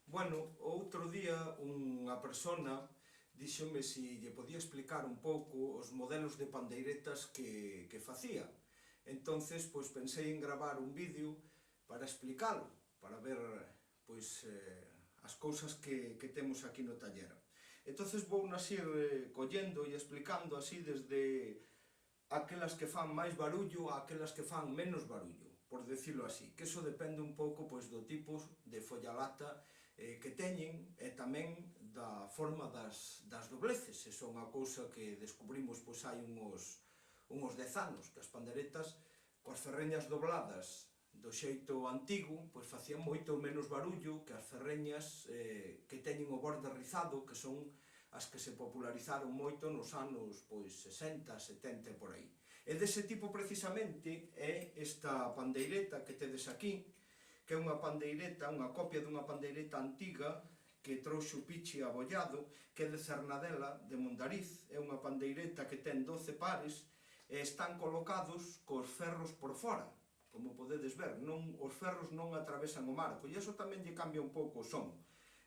Bueno, outro día unha persona díxome se lle podía explicar un pouco os modelos de pandeiretas que facía. Entonces, pois pensei en gravar un vídeo para explicalo, para ver as cousas que temos aquí no taller. Entonces vou nas ir collendo e explicando así desde aquelas que fan máis barullo a aquelas que fan menos barullo, por decirlo así, que eso depende un pouco pois do tipo de follalata que teñen e tamén da forma das dobleces. Eso é unha cousa que descubrimos pois hai uns 10 anos, que as pandeiretas coas ferreñas dobladas do xeito antigo pois facían moito menos barullo que as ferreñas que teñen o borde rizado, que son as que se popularizaron moito nos anos 60, 70 e por aí. E dese tipo precisamente é esta pandeireta que tedes aquí, que é unha pandeireta, unha copia dunha pandeireta antiga que trouxe o Pichi abollado, que é de Cernadela, de Mondariz. É unha pandeireta que ten 12 pares e están colocados cos ferros por fora, como podedes ver. Os ferros non atravesan o marco, e iso tamén lle cambia un pouco o son.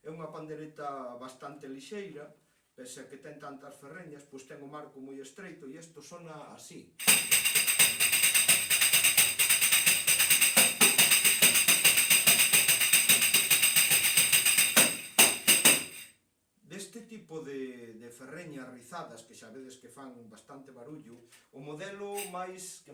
É unha pandeireta bastante lixeira, pese a que ten tantas ferreñas, pois ten o marco moi estreito e isto sona así. Deste tipo de ferreñas rizadas, que xa vedes que fan bastante barullo, o modelo que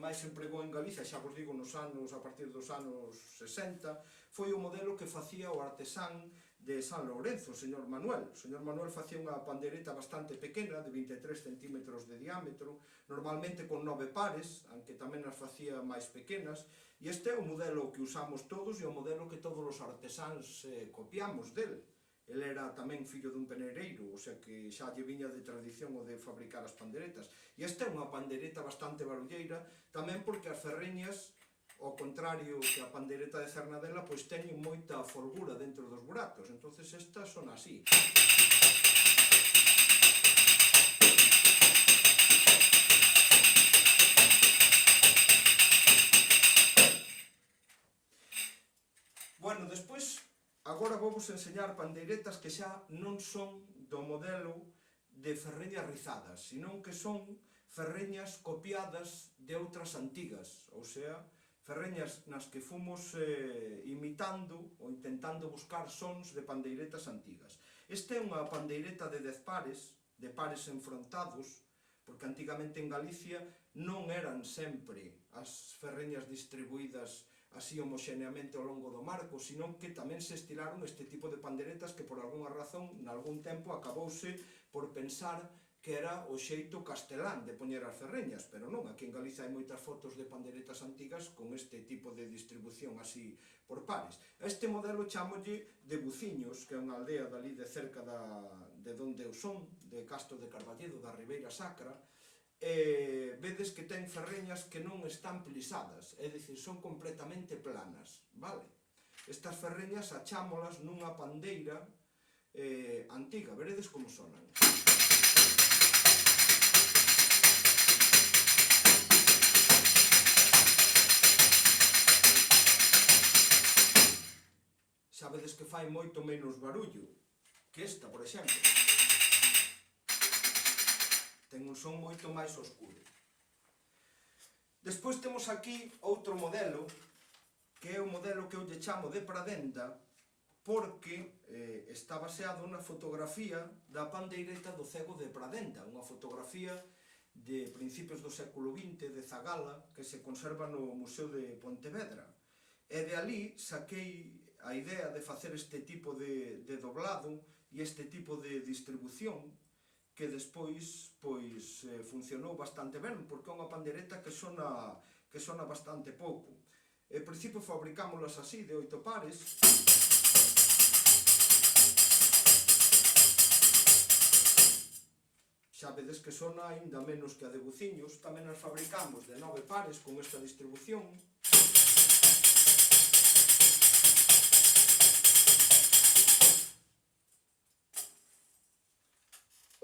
máis se empregou en Galicia, xa vos digo, a partir dos anos 60, foi o modelo que facía o artesán de San Lourenzo, o señor Manuel. O señor Manuel facía unha pandeireta bastante pequena, de 23 centímetros de diámetro, normalmente con 9 pares, aunque tamén as facía máis pequenas, e este é o modelo que usamos todos e o modelo que todos os artesáns copiamos del. El era tamén fillo dun peneireiro, o sea que xa lle viña de tradición o de fabricar as pandeiretas. E esta é unha pandeireta bastante barulleira, tamén porque as ferreñas, ao contrario que a pandeireta de Cernadela, pois teñen moita folgura dentro dos buratos, entonces estas son así. Bueno, despois, agora vou vos enseñar pandeiretas que xa non son do modelo de ferreñas rizadas, senón que son ferreñas copiadas de outras antigas, ou sea, ferreñas nas que fomos imitando ou intentando buscar sons de pandeiretas antigas. Esta é unha pandeireta de 10 pares, de pares enfrontados, porque antigamente en Galicia non eran sempre as ferreñas distribuídas así homoxeneamente ao longo do marco, senón que tamén se estilaron este tipo de pandeiretas que por algunha razón, nalgún tempo, acabouse por pensar que era o xeito castelán de poñer as ferreñas, pero non, aquí en Galicia hai moitas fotos de pandeiretas antigas con este tipo de distribución así por pares. Este modelo chámolle de Buciños, que é unha aldea dali de cerca de onde eu son, de Castro de Carballedo, da Ribeira Sacra, e vedes que ten ferreñas que non están plisadas, é dicir, son completamente planas, vale? Estas ferreñas achámolas nunha pandeira antiga, veredes como sonan. Xa vedes que fai moito menos barullo que esta, por exemplo. Ten un son moito máis oscuro. Despois temos aquí outro modelo, que é o modelo que eu lle chamo de Pradenda, porque está baseado na fotografía da pandeireta do cego de Pradenda, unha fotografía de principios do século XX de Zagala, que se conserva no Museo de Pontevedra. E de ali saquei a idea de facer este tipo de doblado e este tipo de distribución, que despois funcionou bastante ben, porque é unha pandeireta que sona bastante pouco. En principio fabricámolas así, de 8 pares. Xa vedes que sona aínda menos que a de Buciños. Tamén as fabricamos de 9 pares con esta distribución.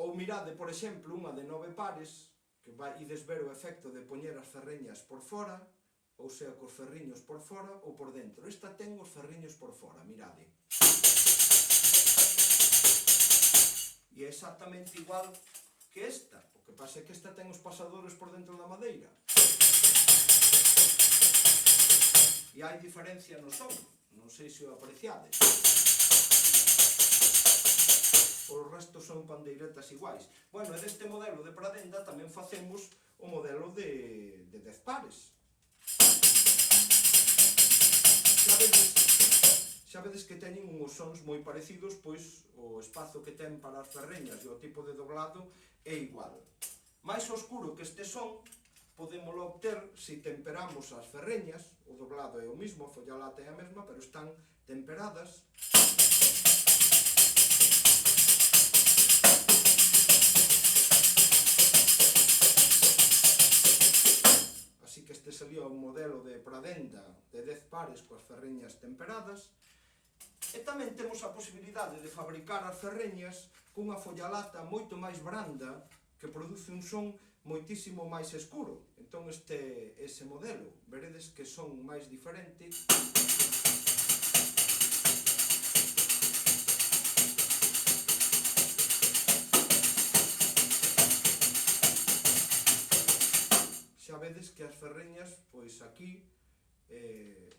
Ou mirade, por exemplo, unha de 9 pares, que ides ver o efecto de poñer as ferreñas por fora, ou sea, cos ferriños por fora ou por dentro. Esta ten os ferriños por fora, mirade. exactamente igual que esta. O que pasa é que esta ten os pasadores por dentro da madeira. E hai diferencia no son, non sei se o apreciades. Os restos son pandeiretas iguais. Bueno, e deste modelo de pradenda tamén facemos o modelo de 10 pares. Xa vedes que teñen uns sons moi parecidos, pois o espazo que ten para as ferreñas e o tipo de doblado é igual. Mais oscuro que este son, podémolo obter se temperamos as ferreñas. O doblado é o mismo, a follalata é a mesma, pero están temperadas. Así que este sería o modelo de pradenda de 10 pares coas ferreñas temperadas. E tamén temos a posibilidade de fabricar as ferreñas cunha follalata moito máis branda que produce un son moitísimo máis escuro. Entón este é ese modelo. Veredes que son máis diferente. Xa vedes que as ferreñas, pois aquí,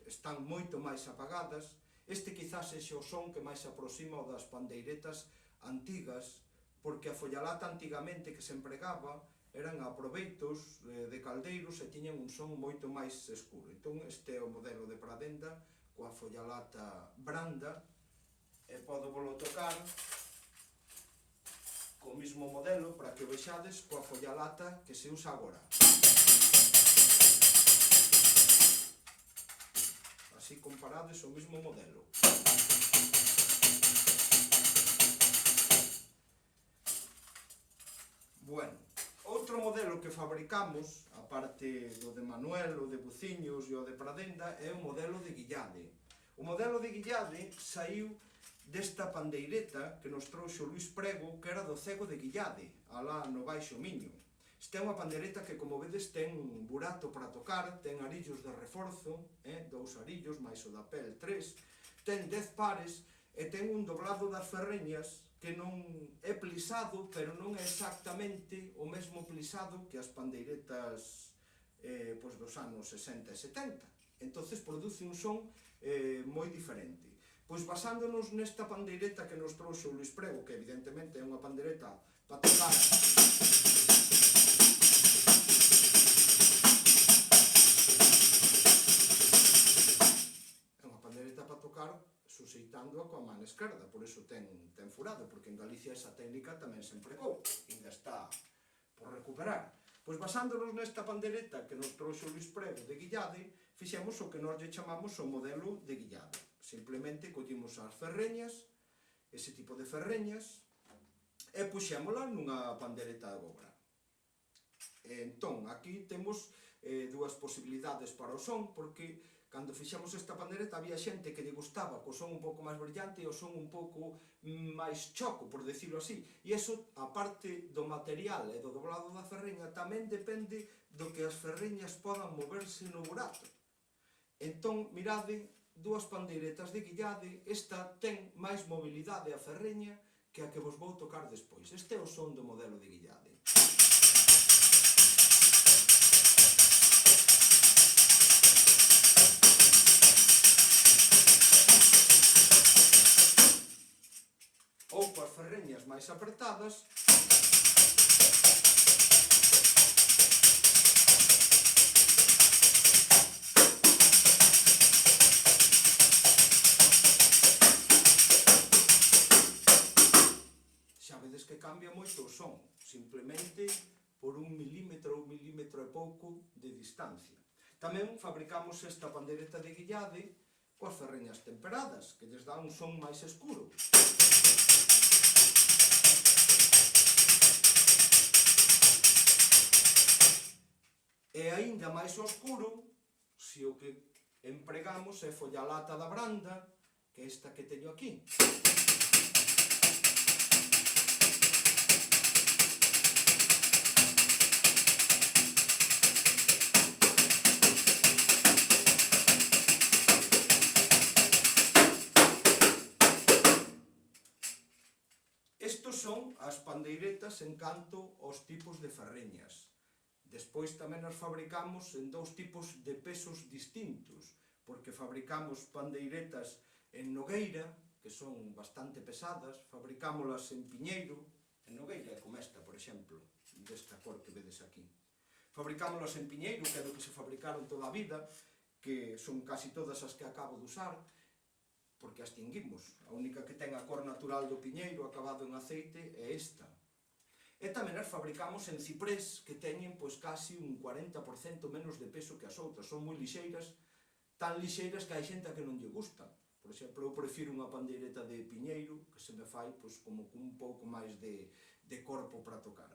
están moito máis apagadas. Este quizás sexa o son que máis se aproxima ao das pandeiretas antigas, porque a follalata antigamente que se empregaba eran aproveitos de caldeiros e tiñan un son moito máis escuro. Entón este é o modelo de pradenda coa follalata branda, e podo volo tocar co mismo modelo para que o vexades coa follalata que se usa agora. Así comparades o mismo modelo. Bueno, outro modelo que fabricamos, a parte do de Manuel, o de Buciños e o de pradenda, é o modelo de Guillade. O modelo de Guillade saiu desta pandeireta que nos trouxo Luís Prego, que era do cego de Guillade, alá no Baixo Miño. Esta é unha pandeireta que, como vedes, ten un burato para tocar, ten arillos de reforzo, 2 arillos, máis o da pel 3, ten 10 pares e ten un doblado das ferreñas que non é plisado, pero non é exactamente o mesmo plisado que as pandeiretas dos anos 60 e 70. Entonces produce un son moi diferente. Pois basándonos nesta pandeireta que nos trouxe o Luís Prego, que evidentemente é unha pandeireta para tocar suxeitándoa coa man esquerda, por iso ten furado, porque en Galicia esa técnica tamén se empregou, ainda está por recuperar. Pois basándonos nesta pandereta que nos trouxe o Luís Prego de Guillade, fixemos o que nós lle chamamos o modelo de Guillade. Simplemente collimos as ferreñas, ese tipo de ferreñas, e puxémola nunha pandereta de agobra. Entón, aquí temos dúas posibilidades para o son, porque cando fixemos esta pandereta había xente que lle gustaba co son un pouco máis brillante e o son un pouco máis choco, por decirlo así. E iso, a parte do material e do doblado da ferreña, tamén depende do que as ferreñas podan moverse no burato. Entón, mirade, dúas pandeiretas de Guillade, esta ten máis mobilidade a ferreña que a que vos vou tocar despois. Este é o son do modelo de Guillade. Ou coas ferreñas máis apretadas, xa vedes que cambia moito o son, simplemente por 1 milímetro ou 1 milímetro e pouco de distancia. Tamén fabricamos esta pandereta de Guillade coas ferreñas temperadas, que lles dá un son máis escuro. E aínda máis oscuro se o que empregamos é follalata da branda, que é esta que teño aquí. Estos son as pandeiretas en canto aos tipos de ferreñas. Despois tamén as fabricamos en dous tipos de pesos distintos, porque fabricamos pandeiretas en nogueira, que son bastante pesadas, fabricámolas en piñeiro, en nogueira, como esta, por exemplo, desta cor que vedes aquí. Fabricámolas en piñeiro, que é do que se fabricaron toda a vida, que son casi todas as que acabo de usar, porque as tinguimos. A única que ten a cor natural do piñeiro acabado en aceite é esta. E tamén as fabricamos en ciprés, que teñen pois casi un 40% menos de peso que as outras. Son moi lixeiras, tan lixeiras que hai xente a que non lle gusta. Por exemplo, eu prefiro unha pandeireta de piñeiro, que se me fai pois como un pouco máis de corpo para tocar.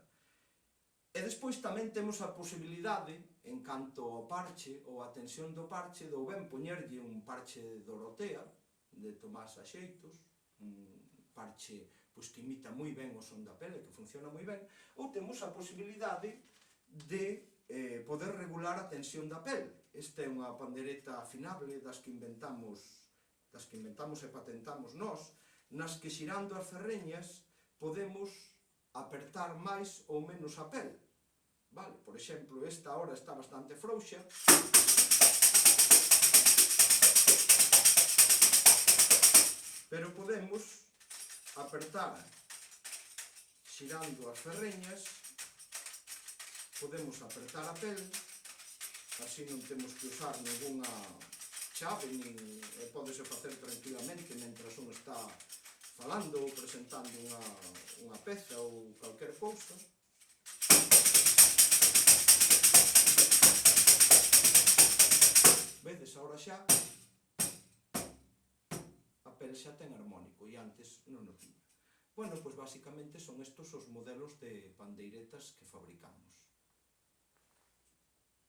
E despois tamén temos a posibilidade, en canto ao parche ou a tensión do parche, de ou ben poñerlle un parche Dorotea, de Tomás Axeitos, un parche pois, que imita moi ben o son da pele, que funciona moi ben, ou temos a posibilidade de poder regular a tensión da pel. Esta é unha pandereta afinable das que inventamos e patentamos nós, nas que xirando as ferreñas podemos apertar máis ou menos a pel. Vale? Por exemplo, esta ahora está bastante frouxa, pero podemos apertar xirando as ferreñas, podemos apertar a pel, así non temos que usar ninguna chave, e pódese facer tranquilamente mentras un está falando ou presentando unha peza ou calquer cousa. Vedes, agora xa a pel xa ten armónico e antes non o tiña. Bueno, pois basicamente son estos os modelos de pandeiretas que fabricamos.